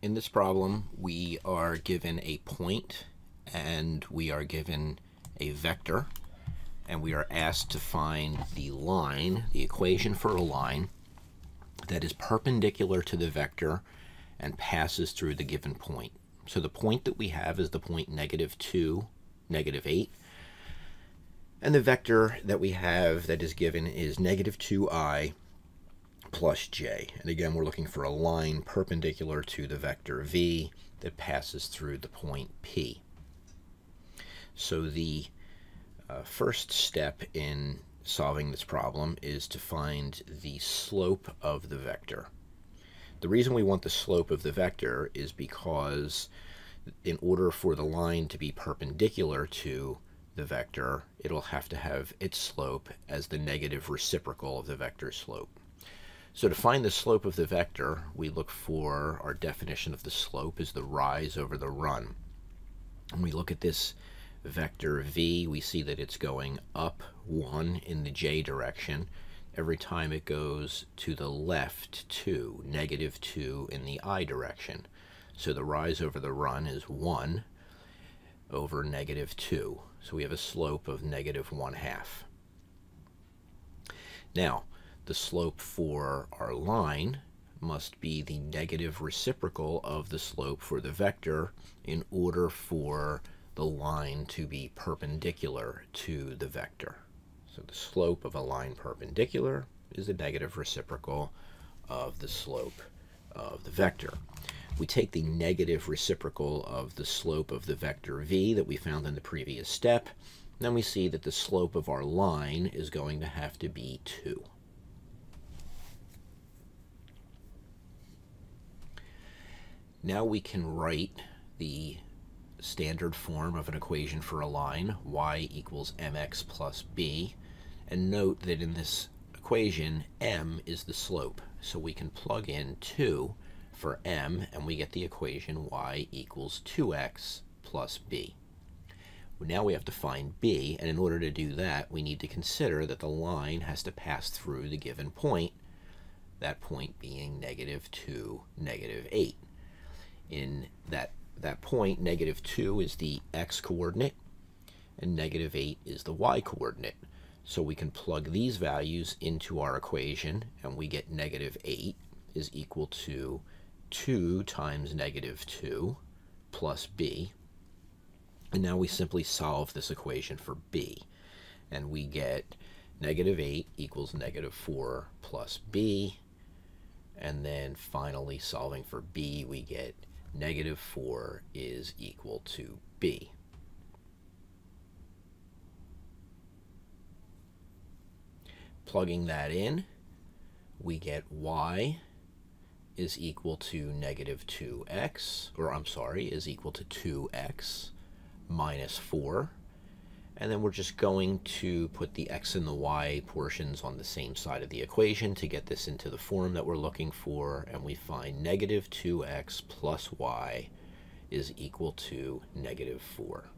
In this problem, we are given a point and we are given a vector, and we are asked to find the line, the equation for a line that is perpendicular to the vector and passes through the given point. So the point that we have is the point -2, -8, and the vector that we have that is given is -2i plus j. And again, we're looking for a line perpendicular to the vector v that passes through the point P. So the first step in solving this problem is to find the slope of the vector. The reason we want the slope of the vector is because in order for the line to be perpendicular to the vector, it'll have to have its slope as the negative reciprocal of the vector's slope. So to find the slope of the vector, we look for our definition of the slope is the rise over the run. When we look at this vector v, we see that it's going up 1 in the j direction every time it goes to the left 2, -2 in the I direction. So the rise over the run is 1 over -2. So we have a slope of -1/2. Now, the slope for our line must be the negative reciprocal of the slope for the vector in order for the line to be perpendicular to the vector. So the slope of a line perpendicular is the negative reciprocal of the slope of the vector. We take the negative reciprocal of the slope of the vector v that we found in the previous step, and then we see that the slope of our line is going to have to be 2. Now we can write the standard form of an equation for a line, y equals mx plus b, and note that in this equation m is the slope, so we can plug in 2 for m and we get the equation y equals 2x plus b. Now we have to find b, and in order to do that we need to consider that the line has to pass through the given point, that point being -2, -8. In that point, -2 is the x coordinate and -8 is the y coordinate. So we can plug these values into our equation and we get -8 is equal to 2 times -2 plus b. And now we simply solve this equation for b, and we get -8 equals -4 plus b, and then finally solving for b we get -4 is equal to b. Plugging that in, we get y is equal to -2x, or I'm sorry, is equal to 2x minus 4. And then we're just going to put the x and the y portions on the same side of the equation to get this into the form that we're looking for, and we find -2x plus y is equal to -4.